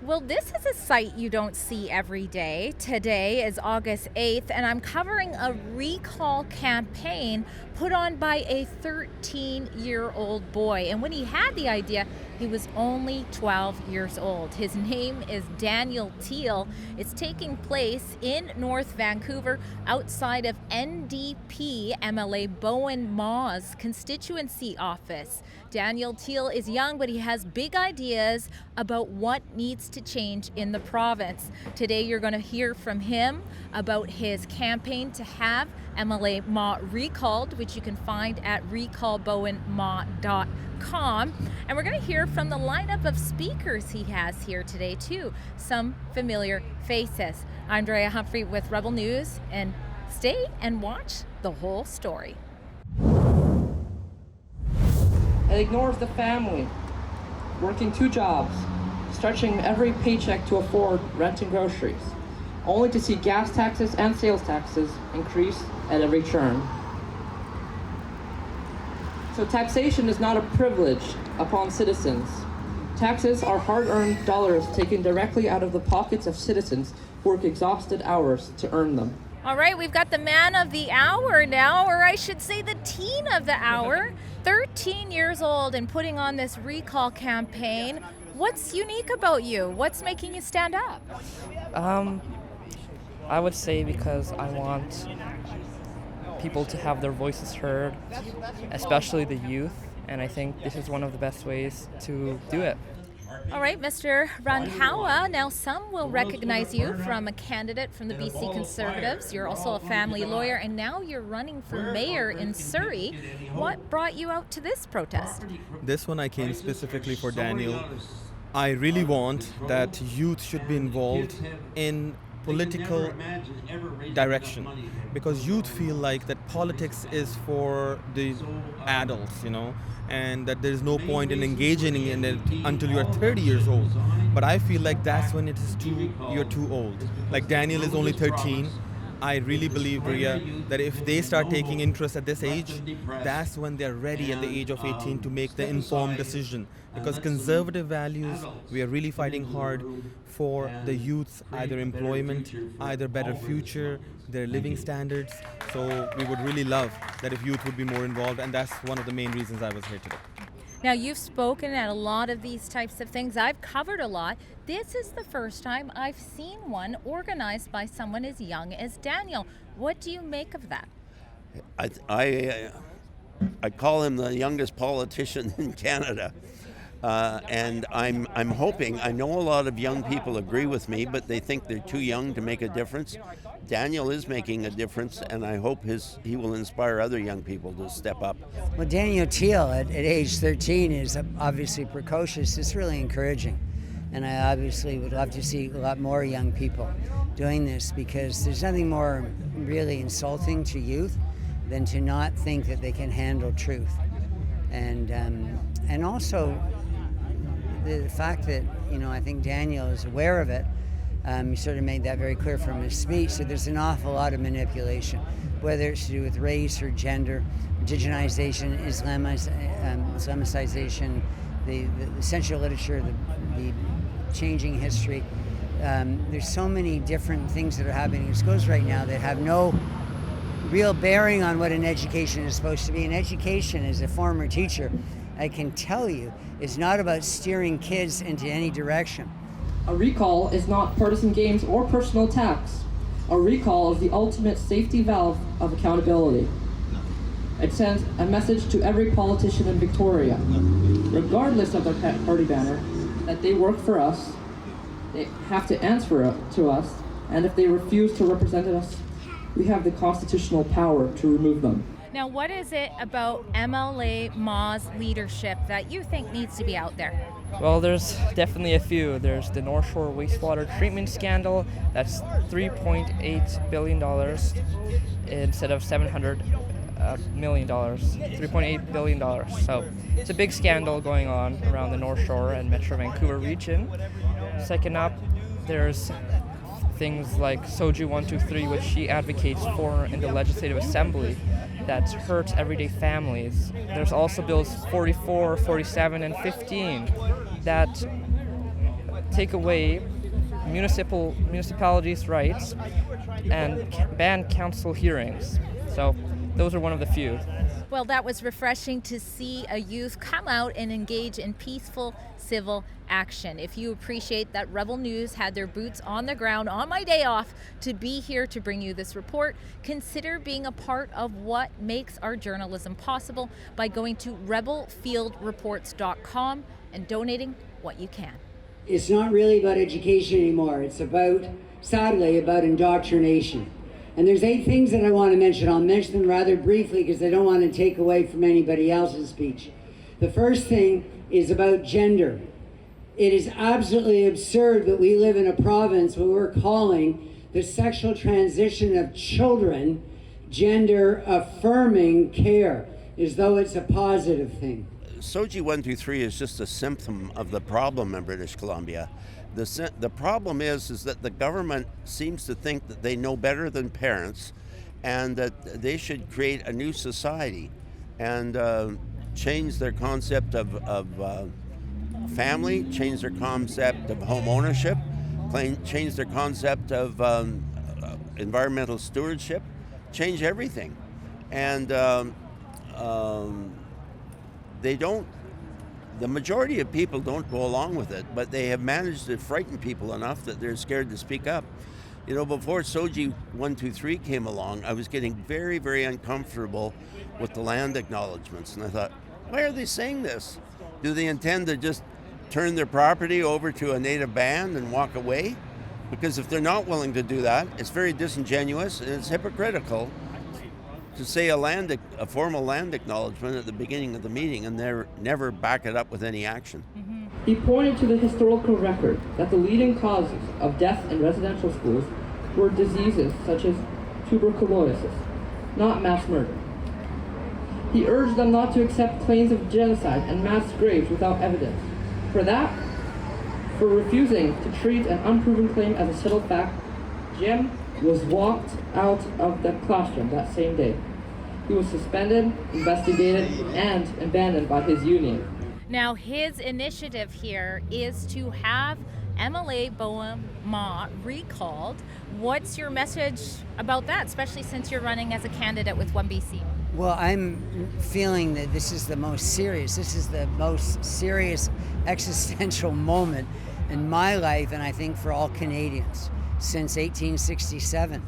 Well, this is a sight you don't see every day. Today is August 8th, and I'm covering a recall campaign put on by a 13-year-old boy. And when he had the idea, he was only 12 years old. His name is Daniel Teal. It's taking place in North Vancouver outside of NDP MLA Bowinn Ma's constituency office. Daniel Teal is young, but he has big ideas about what needs to change in the province. Today you're going to hear from him about his campaign to have MLA Ma recalled, which you can find at recallbowinnma.com. And we're going to hear from the lineup of speakers he has here today too. Some familiar faces. I'm Andrea Humphrey with Rebel News, and stay and watch the whole story. It ignores the family, working 2 jobs, stretching every paycheck to afford rent and groceries, only to see gas taxes and sales taxes increase at every turn. So taxation is not a privilege upon citizens. Taxes are hard-earned dollars taken directly out of the pockets of citizens who work exhausted hours to earn them. All right, we've got the man of the hour now, or I should say the teen of the hour. 13 years old and putting on this recall campaign. What's unique about you? What's making you stand up? I would say because I want people to have their voices heard, especially the youth, and I think this is one of the best ways to do it. All right, Mr. Randhawa, now some will recognize you from a candidate from the BC Conservatives. You're also a family lawyer, and now you're running for mayor in Surrey. What brought you out to this protest? This one I came specifically for Daniel. I really want that youth should be involved in political direction, because youth feel like that politics is for the adults, and that there's no point in engaging in it until you're 30 years old. But I feel like that's when you're too old. Like Daniel is only 13. I really believe, Bria, that if they start taking interest at this age, that's when they're ready at the age of 18 to make the informed decision. Because conservative values, we are really fighting hard for the youth's either employment, either better future, their living standards. So we would really love that if youth would be more involved, and that's one of the main reasons I was here today. Now, you've spoken at a lot of these types of things. I've covered a lot. This is the first time I've seen one organized by someone as young as Daniel. What do you make of that? I call him the youngest politician in Canada. And I'm hoping, I know a lot of young people agree with me, but they think they're too young to make a difference. Daniel is making a difference, and I hope he will inspire other young people to step up. Well, Daniel Teal at age 13 is obviously precocious. It's really encouraging. And I obviously would love to see a lot more young people doing this, because there's nothing more really insulting to youth than to not think that they can handle truth. And also the fact that, I think Daniel is aware of it. He sort of made that very clear from his speech. So there's an awful lot of manipulation, whether it's to do with race or gender, indigenization, Islamicization, the essential literature, the changing history. There's so many different things that are happening in schools right now that have no real bearing on what an education is supposed to be. An education, as a former teacher, I can tell you, is not about steering kids into any direction. A recall is not partisan games or personal attacks. A recall is the ultimate safety valve of accountability. It sends a message to every politician in Victoria, regardless of their party banner, that they work for us, they have to answer to us, and if they refuse to represent us, we have the constitutional power to remove them. Now, what is it about MLA Ma's leadership that you think needs to be out there? Well, there's definitely a few. There's the North Shore wastewater treatment scandal. That's $3.8 billion instead of $700 million. $3.8 billion. So it's a big scandal going on around the North Shore and Metro Vancouver region. Second up, there's things like Soju 123, which she advocates for in the Legislative Assembly, that hurts everyday families. There's also bills 44, 47, and 15 that take away municipalities' rights and ban council hearings. So those are one of the few. Well, that was refreshing to see a youth come out and engage in peaceful civil action. If you appreciate that Rebel News had their boots on the ground on my day off to be here to bring you this report, consider being a part of what makes our journalism possible by going to rebelfieldreports.com and donating what you can. It's not really about education anymore. It's about, sadly, about indoctrination. And there's 8 things that I want to mention. I'll mention them rather briefly because I don't want to take away from anybody else's speech. The first thing is about gender. It is absolutely absurd that we live in a province where we're calling the sexual transition of children gender affirming care, as though it's a positive thing. SOGI 123 is just a symptom of the problem in British Columbia. The problem is that the government seems to think that they know better than parents and that they should create a new society and change their concept of family, change their concept of home ownership, change their concept of environmental stewardship, change everything. And the majority of people don't go along with it, but they have managed to frighten people enough that they're scared to speak up. You know, before SOGI 123 came along, I was getting very, very uncomfortable with the land acknowledgements. And I thought, why are they saying this? Do they intend to just turn their property over to a native band and walk away? Because if they're not willing to do that, it's very disingenuous and it's hypocritical to say a formal land acknowledgement at the beginning of the meeting and never back it up with any action. Mm-hmm. He pointed to the historical record that the leading causes of death in residential schools were diseases such as tuberculosis, not mass murder. He urged them not to accept claims of genocide and mass graves without evidence. For refusing to treat an unproven claim as a settled fact, Jim was walked out of the classroom that same day. He was suspended, investigated, and abandoned by his union. Now, his initiative here is to have MLA Bowinn Ma recalled. What's your message about that, especially since you're running as a candidate with 1BC? Well, I'm feeling that this is the most serious existential moment in my life, and I think for all Canadians, since 1867,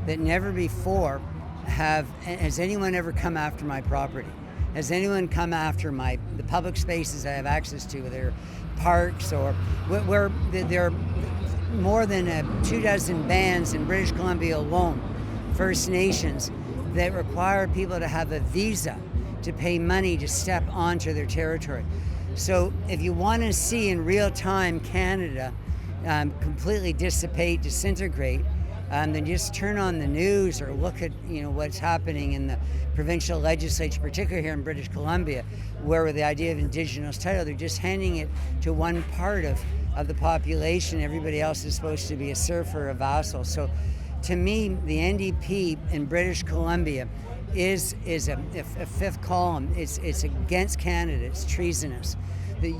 that never before has anyone ever come after my property. Has anyone come after the public spaces I have access to, whether parks or where there are more than 24 bands in British Columbia alone, First Nations, that require people to have a visa to pay money to step onto their territory. So if you want to see in real time Canada completely disintegrate, then just turn on the news or look at what's happening in the provincial legislature, particularly here in British Columbia, where the idea of Indigenous title, they're just handing it to one part of the population. Everybody else is supposed to be a serf or a vassal. So to me, the NDP in British Columbia is a fifth column. It's against Canada. It's treasonous. That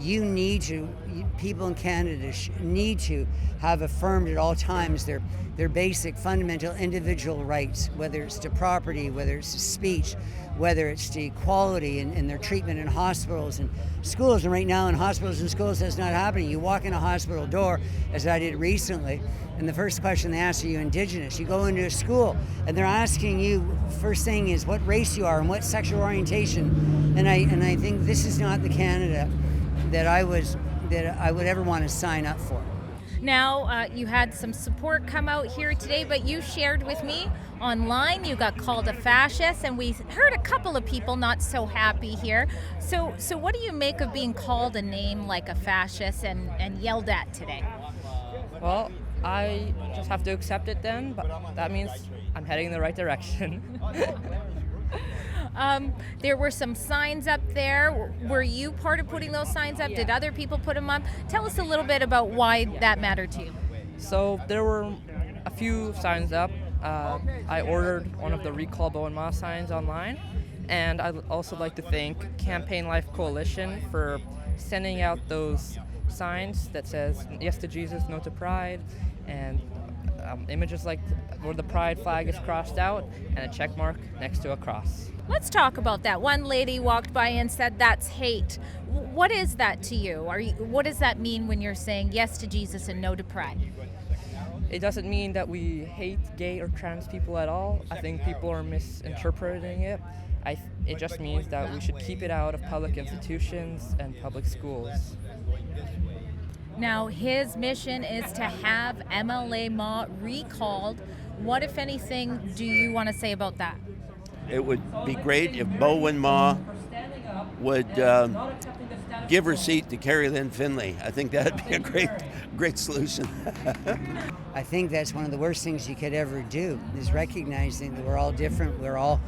people in Canada need to have affirmed at all times their basic fundamental individual rights, whether it's to property, whether it's to speech, whether it's to equality in their treatment in hospitals and schools. And right now in hospitals and schools, that's not happening. You walk in a hospital door, as I did recently, and the first question they ask, are you Indigenous? You go into a school and they're asking you, first thing is what race you are and what sexual orientation. And I think this is not the Canada that I would ever want to sign up for. Now, you had some support come out here today, but you shared with me online you got called a fascist, and we heard a couple of people not so happy here. So what do you make of being called a name like a fascist and yelled at today? Well, I just have to accept it then, but that means I'm heading in the right direction. There were some signs up there. Were you part of putting those signs up? Did other people put them up? Tell us a little bit about why that mattered to you. So there were a few signs up. I ordered one of the Recall Bowinn Ma signs online, and I'd also like to thank Campaign Life Coalition for sending out those signs that says yes to Jesus, no to pride, and images like where the pride flag is crossed out and a check mark next to a cross. Let's talk about that. One lady walked by and said that's hate. What is that to you? What does that mean when you're saying yes to Jesus and no to pride? It doesn't mean that we hate gay or trans people at all. I think people are misinterpreting it. It just means that we should keep it out of public institutions and public schools. Now, his mission is to have MLA Ma recalled. What, if anything, do you want to say about that? It would be great if Bowinn Ma would give her seat to Carrie Lynn Finlay. I think that'd be a great solution. I think that's one of the worst things you could ever do, is recognizing that we're all different. We're all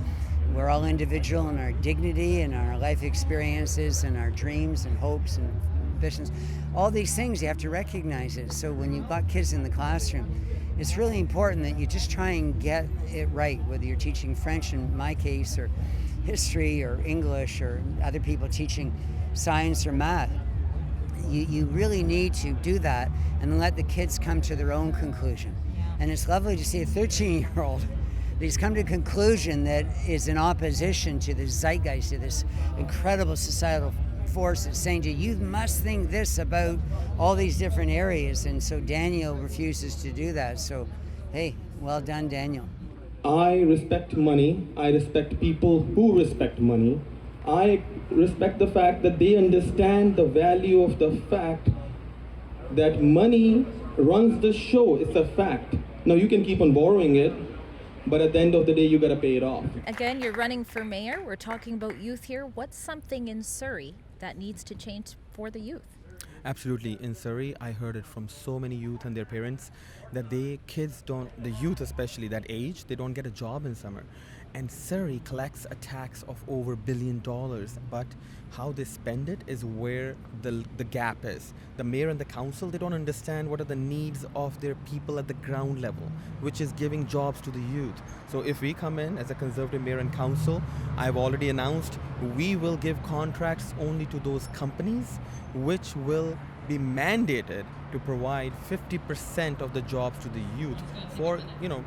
individual in our dignity and our life experiences and our dreams and hopes and ambitions. All these things, you have to recognize it. So when you've got kids in the classroom, it's really important that you just try and get it right, whether you're teaching French in my case, or history or English, or other people teaching science or math. You really need to do that and let the kids come to their own conclusion. And it's lovely to see a 13-year-old that he's come to a conclusion that is in opposition to the zeitgeist of this incredible societal force that's saying to you, you must think this about all these different areas. And so Daniel refuses to do that. So, hey, well done, Daniel. I respect money. I respect people who respect money. I respect the fact that they understand the value of the fact that money runs the show. It's a fact. Now, you can keep on borrowing it, but at the end of the day, you got to pay it off. Again, you're running for mayor. We're talking about youth here. What's something in Surrey that needs to change for the youth? Absolutely. In Surrey, I heard it from so many youth and their parents that the youth especially that age, they don't get a job in summer. And Surrey collects a tax of over $1 billion, but how they spend it is where the gap is. The mayor and the council, they don't understand what are the needs of their people at the ground level, which is giving jobs to the youth. So if we come in as a Conservative mayor and council, I've already announced we will give contracts only to those companies which will be mandated to provide 50% of the jobs to the youth for,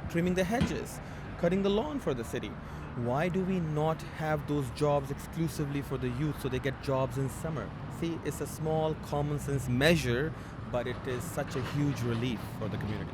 trimming the hedges, cutting the lawn for the city. Why do we not have those jobs exclusively for the youth so they get jobs in summer? See, it's a small common sense measure, but it is such a huge relief for the community.